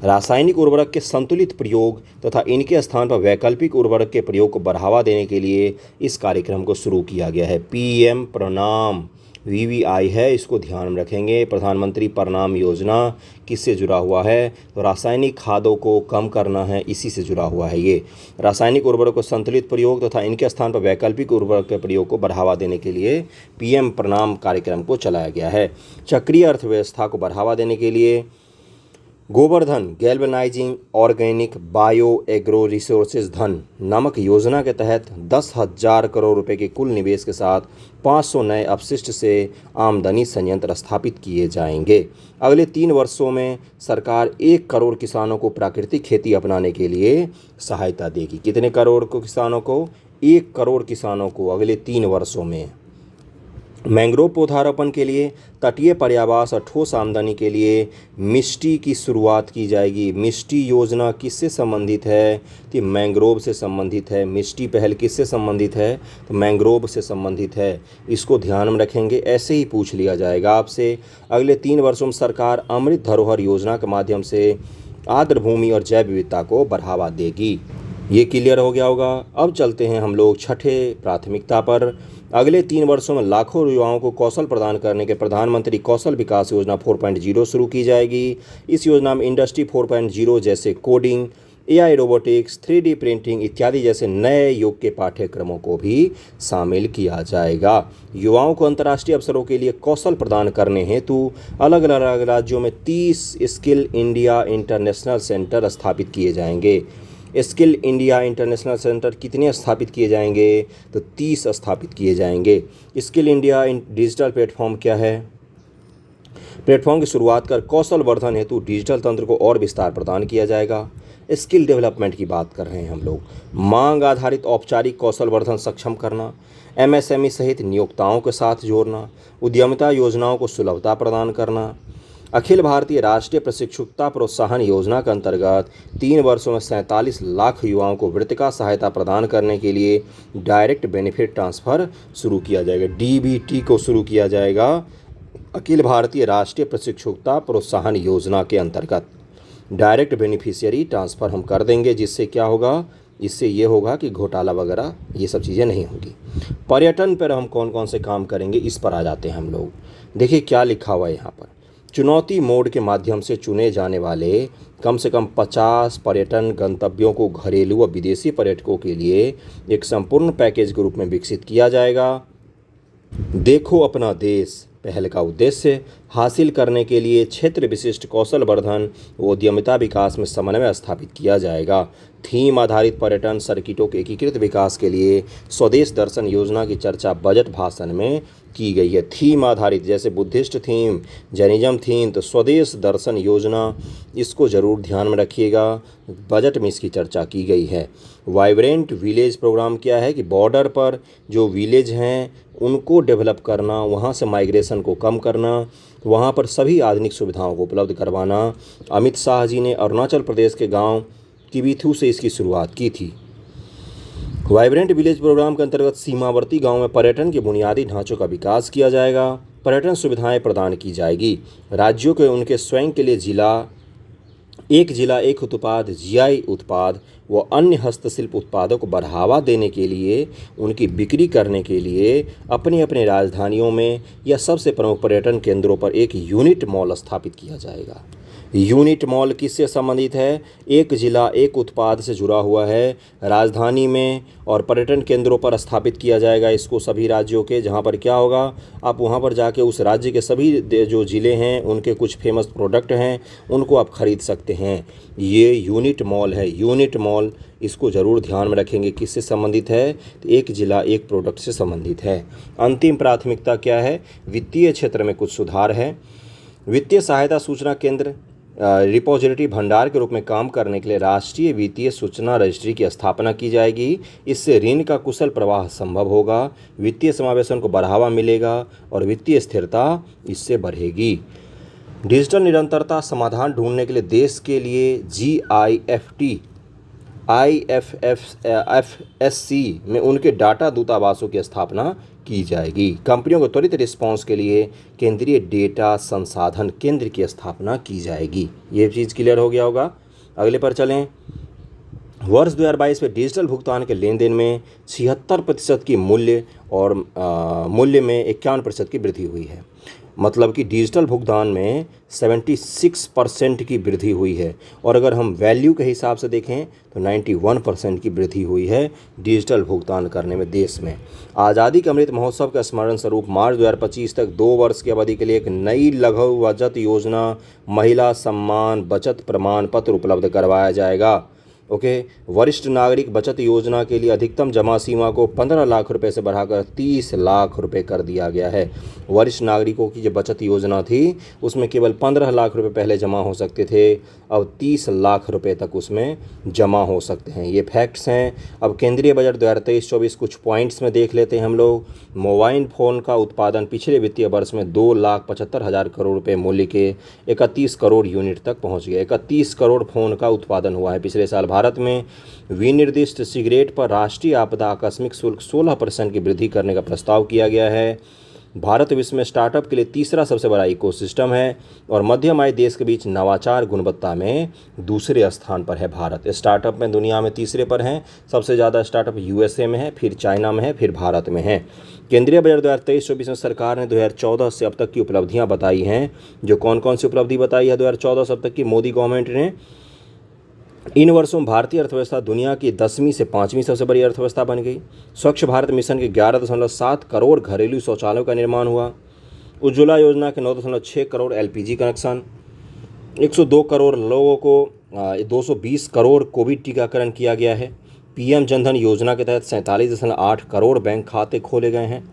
रासायनिक उर्वरक के संतुलित प्रयोग तथा इनके स्थान पर वैकल्पिक उर्वरक के प्रयोग को बढ़ावा देने के लिए इस कार्यक्रम को शुरू किया गया है। पीएम प्रणाम VVI है, इसको ध्यान में रखेंगे। प्रधानमंत्री प्रणाम योजना किससे जुड़ा हुआ है? तो रासायनिक खादों को कम करना है, इसी से जुड़ा हुआ है ये। रासायनिक उर्वरक को संतुलित प्रयोग तथा इनके स्थान पर वैकल्पिक उर्वरक के प्रयोग को बढ़ावा देने के लिए पीएम प्रणाम कार्यक्रम को चलाया गया है। चक्रीय अर्थव्यवस्था को बढ़ावा देने के लिए Govardhan galvanising organic bio agro resources धन नामक योजना के तहत 10,000 करोड़ रुपए के कुल निवेश के साथ 500 नए अपशिष्ट से आमदनी संयंत्र स्थापित किए जाएंगे। अगले 3 वर्षों में सरकार 1 करोड़ किसानों को प्राकृतिक खेती अपनाने के लिए सहायता देगी। कितने करोड़ को किसानों को? 1 करोड़ किसानों को अगले 3 वर्षों में। मैंग्रोव पौधारोपण के लिए, तटीय पर्यावास और ठोस आमदनी के लिए मिष्टी की शुरुआत की जाएगी। मिष्टी योजना किससे संबंधित है? तो मैंग्रोव से संबंधित है। मिष्टी पहल किससे संबंधित है? तो मैंग्रोव से संबंधित है। इसको ध्यान में रखेंगे, ऐसे ही पूछ लिया जाएगा आपसे। अगले 3 वर्षों में सरकार अमृत धरोहर योजना के माध्यम से आर्द्र भूमि और जैव विविधता को बढ़ावा देगी। ये क्लियर हो गया होगा। अब चलते हैं हम लोग छठे प्राथमिकता पर। अगले 3 वर्षों में लाखों युवाओं को कौशल प्रदान करने के प्रधानमंत्री कौशल विकास योजना 4.0 शुरू की जाएगी। इस योजना में इंडस्ट्री 4.0 जैसे coding, AI, robotics, 3D printing इत्यादि जैसे नए युग के पाठ्यक्रमों को भी शामिल किया जाएगा। युवाओं को अंतर्राष्ट्रीय अवसरों के लिए कौशल प्रदान करने हेतु अलग अलग राज्यों में 30 स्किल इंडिया इंटरनेशनल सेंटर स्थापित किए जाएंगे। स्किल इंडिया इंटरनेशनल सेंटर कितने स्थापित किए जाएंगे? तो 30 स्थापित किए जाएंगे। स्किल इंडिया डिजिटल प्लेटफॉर्म क्या है? प्लेटफॉर्म की शुरुआत कर कौशल वर्धन हेतु डिजिटल तंत्र को और विस्तार प्रदान किया जाएगा। स्किल डेवलपमेंट की बात कर रहे हैं हम लोग। मांग आधारित औपचारिक कौशल वर्धन सक्षम करना, एमएसएमई सहित नियोक्ताओं के साथ जोड़ना, उद्यमिता योजनाओं को सुलभता प्रदान करना। अखिल भारतीय राष्ट्रीय प्रशिक्षुता प्रोत्साहन योजना के अंतर्गत 3 वर्षों में 47 लाख युवाओं को वृत्तिका सहायता प्रदान करने के लिए डायरेक्ट बेनिफिट ट्रांसफ़र शुरू किया जाएगा। डीबीटी को शुरू किया जाएगा अखिल भारतीय राष्ट्रीय प्रशिक्षुता प्रोत्साहन योजना के अंतर्गत। डायरेक्ट बेनिफिशियरी ट्रांसफ़र हम कर देंगे, जिससे क्या होगा? इससे ये होगा कि घोटाला वगैरह ये सब चीज़ें नहीं होंगी। पर्यटन पर हम कौन कौन से काम करेंगे, इस पर आ जाते हैं हम लोग। देखिए क्या लिखा हुआ है यहाँ पर। चुनौती मोड के माध्यम से चुने जाने वाले कम से कम 50 पर्यटन गंतव्यों को घरेलू व विदेशी पर्यटकों के लिए एक संपूर्ण पैकेज के रूप में विकसित किया जाएगा। देखो अपना देश पहल का उद्देश्य हासिल करने के लिए क्षेत्र विशिष्ट कौशल वर्धन व उद्यमिता विकास में समन्वय स्थापित किया जाएगा। थीम आधारित पर्यटन सर्किटों के एकीकृत विकास के लिए स्वदेश दर्शन योजना की चर्चा बजट भाषण में की गई है। थीम आधारित जैसे बुद्धिस्ट थीम, जैनिज्म थीम, तो स्वदेश दर्शन योजना, इसको ज़रूर ध्यान में रखिएगा। बजट में इसकी चर्चा की गई है। वाइब्रेंट विलेज प्रोग्राम क्या है कि बॉर्डर पर जो विलेज हैं उनको डेवलप करना, वहाँ से माइग्रेशन को कम करना, वहाँ पर सभी आधुनिक सुविधाओं को उपलब्ध करवाना। अमित शाह जी ने अरुणाचल प्रदेश के गांव किबिथु से इसकी शुरुआत की थी। वाइब्रेंट विलेज प्रोग्राम के अंतर्गत सीमावर्ती गांव में पर्यटन के बुनियादी ढांचों का विकास किया जाएगा। पर्यटन सुविधाएं प्रदान की जाएगी। राज्यों के उनके स्वयं के लिए जिला एक उत्पाद, जीआई उत्पाद व अन्य हस्तशिल्प उत्पादों को बढ़ावा देने के लिए, उनकी बिक्री करने के लिए अपने अपने राजधानियों में या सबसे प्रमुख पर्यटन केंद्रों पर एक यूनिट मॉल स्थापित किया जाएगा। यूनिट मॉल किससे संबंधित है? एक जिला एक उत्पाद से जुड़ा हुआ है। राजधानी में और पर्यटन केंद्रों पर स्थापित किया जाएगा इसको, सभी राज्यों के, जहां पर क्या होगा, आप वहां पर जाके उस राज्य के सभी जो ज़िले हैं उनके कुछ फेमस प्रोडक्ट हैं उनको आप खरीद सकते हैं। ये यूनिट मॉल है। यूनिट मॉल, इसको ज़रूर ध्यान में रखेंगे। किससे संबंधित है? तो एक जिला एक प्रोडक्ट से संबंधित है। अंतिम प्राथमिकता क्या है? वित्तीय क्षेत्र में कुछ सुधार है। वित्तीय सहायता सूचना केंद्र रिपोजिटरी भंडार के रूप में काम करने के लिए राष्ट्रीय वित्तीय सूचना रजिस्ट्री की स्थापना की जाएगी। इससे ऋण का कुशल प्रवाह संभव होगा, वित्तीय समावेशन को बढ़ावा मिलेगा और वित्तीय स्थिरता इससे बढ़ेगी। डिजिटल निरंतरता समाधान ढूंढने के लिए देश के लिए GIFT IFFSC में उनके डाटा दूतावासों की स्थापना की जाएगी। कंपनियों को त्वरित रिस्पांस के लिए केंद्रीय डेटा संसाधन केंद्र की स्थापना की जाएगी। ये चीज़ क्लियर हो गया होगा। अगले पर चलें। वर्ष 2022 में डिजिटल भुगतान के लेन देन में 76% की मूल्य में 51% की वृद्धि हुई है। मतलब कि डिजिटल भुगतान में 76% की वृद्धि हुई है। और अगर हम वैल्यू के हिसाब से देखें तो 91% की वृद्धि हुई है डिजिटल भुगतान करने में देश में। आज़ादी के अमृत महोत्सव के स्मरण स्वरूप मार्च 2025 तक 2 वर्ष की अवधि के लिए एक नई लघु बचत योजना महिला सम्मान बचत प्रमाण पत्र उपलब्ध करवाया जाएगा। ओके। वरिष्ठ नागरिक बचत योजना के लिए अधिकतम जमा सीमा को 15 लाख रुपए से बढ़ाकर 30 लाख रुपए कर दिया गया है। वरिष्ठ नागरिकों की जो बचत योजना थी उसमें केवल 15 लाख रुपए पहले जमा हो सकते थे, अब 30 लाख रुपए तक उसमें जमा हो सकते हैं। ये फैक्ट्स हैं। अब केंद्रीय बजट 2023-24 कुछ पॉइंट्स में देख लेते हैं हम लोग। मोबाइल फ़ोन का उत्पादन पिछले वित्तीय वर्ष में 2,75,000 करोड़ रुपए मूल्य के 31 करोड़ यूनिट तक पहुंच गया। 31 करोड़ फ़ोन का उत्पादन हुआ है पिछले साल। भारत में विनिर्दिष्ट सिगरेट पर राष्ट्रीय आपदा आकस्मिक शुल्क 16% की वृद्धि करने का प्रस्ताव किया गया है। भारत विश्व में स्टार्टअप के लिए तीसरा सबसे बड़ा इकोसिस्टम है और मध्यम आय देश के बीच नवाचार गुणवत्ता में दूसरे स्थान पर है भारत। स्टार्टअप में दुनिया में तीसरे पर हैं। सबसे ज़्यादा स्टार्टअप यूएसए में है, फिर चाइना में है, फिर भारत में है। केंद्रीय बजट 2023-24 में सरकार ने 2014 से अब तक की उपलब्धियां बताई हैं। जो कौन कौन सी उपलब्धि बताई है 2014 से अब तक की मोदी गवर्नमेंट ने? इन वर्षों में भारतीय अर्थव्यवस्था दुनिया की 10वीं से 5वीं सबसे बड़ी अर्थव्यवस्था बन गई। स्वच्छ भारत मिशन के 11.7 करोड़ घरेलू शौचालयों का निर्माण हुआ। उज्ज्वला योजना के 9.6 करोड़ एलपीजी कनेक्शन। 102 करोड़ लोगों को 220 करोड़ कोविड टीकाकरण किया गया है। पीएम जनधन योजना के तहत 47.8 करोड़ बैंक खाते खोले गए हैं।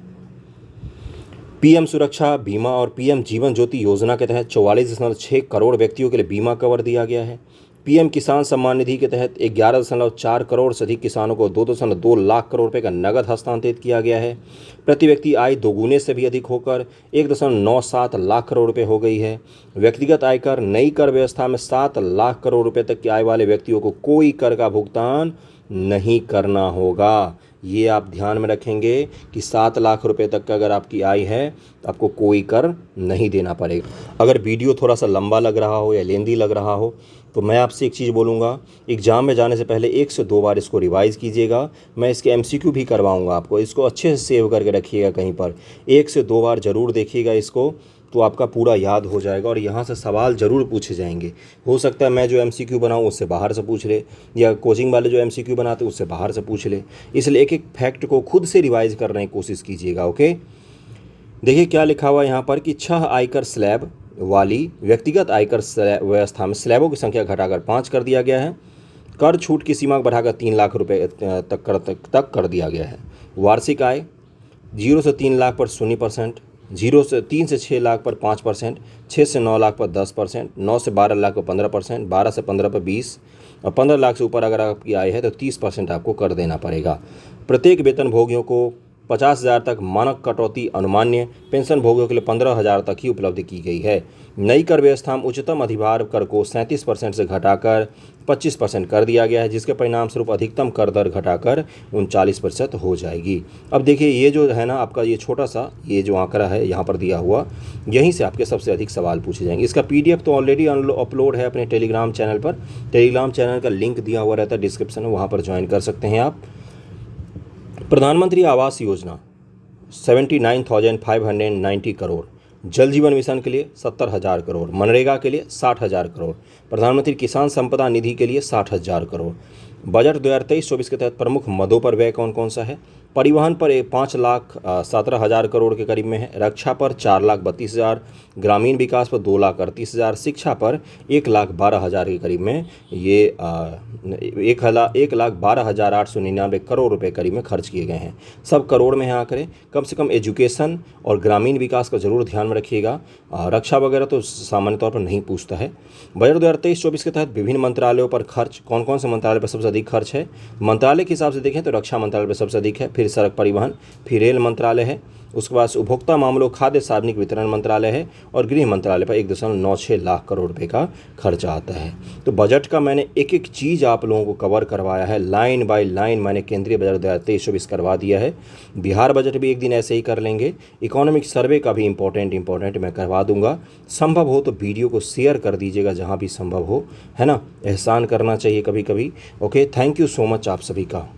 पीएम सुरक्षा बीमा और पीएम जीवन ज्योति योजना के तहत 44.6 करोड़ व्यक्तियों के लिए बीमा कवर दिया गया है। पीएम किसान सम्मान निधि के तहत 11.4 करोड़ से अधिक किसानों को 2.2 लाख करोड़ रुपए का नगद हस्तांतरित किया गया है। प्रति व्यक्ति आय दोगुने से भी अधिक होकर 1.97 लाख करोड़ रुपए हो गई है। व्यक्तिगत आयकर नई कर व्यवस्था में 7 लाख करोड़ रुपए तक की आय वाले व्यक्तियों को कोई कर का भुगतान नहीं करना होगा। ये आप ध्यान में रखेंगे कि 7 लाख रुपए तक का अगर आपकी आय है तो आपको कोई कर नहीं देना पड़ेगा। अगर वीडियो थोड़ा सा लंबा लग रहा हो या लेंदी लग रहा हो तो मैं आपसे एक चीज़ बोलूँगा, एग्ज़ाम में जाने से पहले 1 से 2 बार इसको रिवाइज़ कीजिएगा। मैं इसके एमसीक्यू भी करवाऊँगा आपको, इसको अच्छे से सेव करके रखिएगा कहीं पर। 1 से 2 बार ज़रूर देखिएगा इसको, तो आपका पूरा याद हो जाएगा और यहाँ से सवाल ज़रूर पूछे जाएंगे। हो सकता है मैं जो एमसीक्यू बनाऊँ उससे बाहर से पूछ ले, या कोचिंग वाले जो एमसीक्यू बनाते उससे बाहर से पूछ ले। इसलिए एक एक फैक्ट को खुद से रिवाइज़ करने की कोशिश कीजिएगा। ओके, देखिए क्या लिखा हुआ है यहाँ पर कि 6 आयकर स्लैब वाली व्यक्तिगत आयकर व्यवस्था में स्लैबों की संख्या घटाकर 5 कर दिया गया है। कर छूट की सीमा बढ़ाकर 3 लाख रुपए तक कर दिया गया है। वार्षिक आय 0 से 3 लाख पर 0%, 3 से 6 लाख पर 5%, 6 से 9 लाख पर 10%, 9 से 12 लाख पर 15%, 12 से 15 पर 20 और 15 लाख से ऊपर अगर आपकी आय है तो 30% आपको कर देना पड़ेगा। प्रत्येक वेतन भोगियों को 50,000 तक मानक कटौती अनुमान्य, पेंशन भोगियों के लिए 15,000 तक ही उपलब्ध की गई है। नई कर व्यवस्था में उच्चतम अधिभार कर को 37% से घटाकर 25% कर दिया गया है, जिसके परिणाम स्वरूप अधिकतम कर दर घटाकर 39% हो जाएगी। अब देखिए ये जो है ना आपका ये छोटा सा ये जो आंकड़ा है यहाँ पर दिया हुआ, यहीं से आपके सबसे अधिक सवाल पूछे जाएंगे। इसका PDF तो ऑलरेडी अपलोड है अपने टेलीग्राम चैनल पर। टेलीग्राम चैनल का लिंक दिया हुआ रहता है डिस्क्रिप्शन में, वहाँ पर ज्वाइन कर सकते हैं आप। प्रधानमंत्री आवास योजना 79,590 करोड़, जल जीवन मिशन के लिए 70,000 करोड़, मनरेगा के लिए 60,000 करोड़, प्रधानमंत्री किसान संपदा निधि के लिए 60,000 करोड़। बजट 2023-24 के तहत प्रमुख मदों पर व्यय कौन कौन सा है? परिवहन पर 5,17,000 करोड़ के करीब में है। रक्षा पर 4,32,000, ग्रामीण विकास पर 2,38,000, शिक्षा पर 1,12,000 के करीब में ये 1,12,899 करोड़ रुपए करीब में खर्च किए गए हैं। सब करोड़ में यहाँ करें। कम से कम एजुकेशन और ग्रामीण विकास का जरूर ध्यान में रखिएगा। रक्षा वगैरह तो सामान्य तौर पर नहीं पूछता है। बजट 2023-24 के तहत विभिन्न मंत्रालयों पर खर्च, कौन कौन से मंत्रालय पर सबसे अधिक खर्च है? मंत्रालय के हिसाब से देखें तो रक्षा मंत्रालय पर सबसे अधिक है, फिर सड़क परिवहन, फिर रेल मंत्रालय है, उसके बाद उपभोक्ता मामलों खाद्य सार्वजनिक वितरण मंत्रालय है और गृह मंत्रालय पर 1.96 लाख करोड़ रुपए का खर्चा आता है। तो बजट का मैंने एक एक चीज़ आप लोगों को कवर करवाया है, लाइन बाय लाइन मैंने केंद्रीय बजट 2023-24 करवा दिया है। बिहार बजट भी एक दिन ऐसे ही कर लेंगे। इकोनॉमिक सर्वे का भी इंपॉर्टेंट मैं करवा दूंगा। संभव हो तो वीडियो को शेयर कर दीजिएगा जहाँ भी संभव हो, है ना। एहसान करना चाहिए कभी कभी। Okay, thank you so much आप सभी का।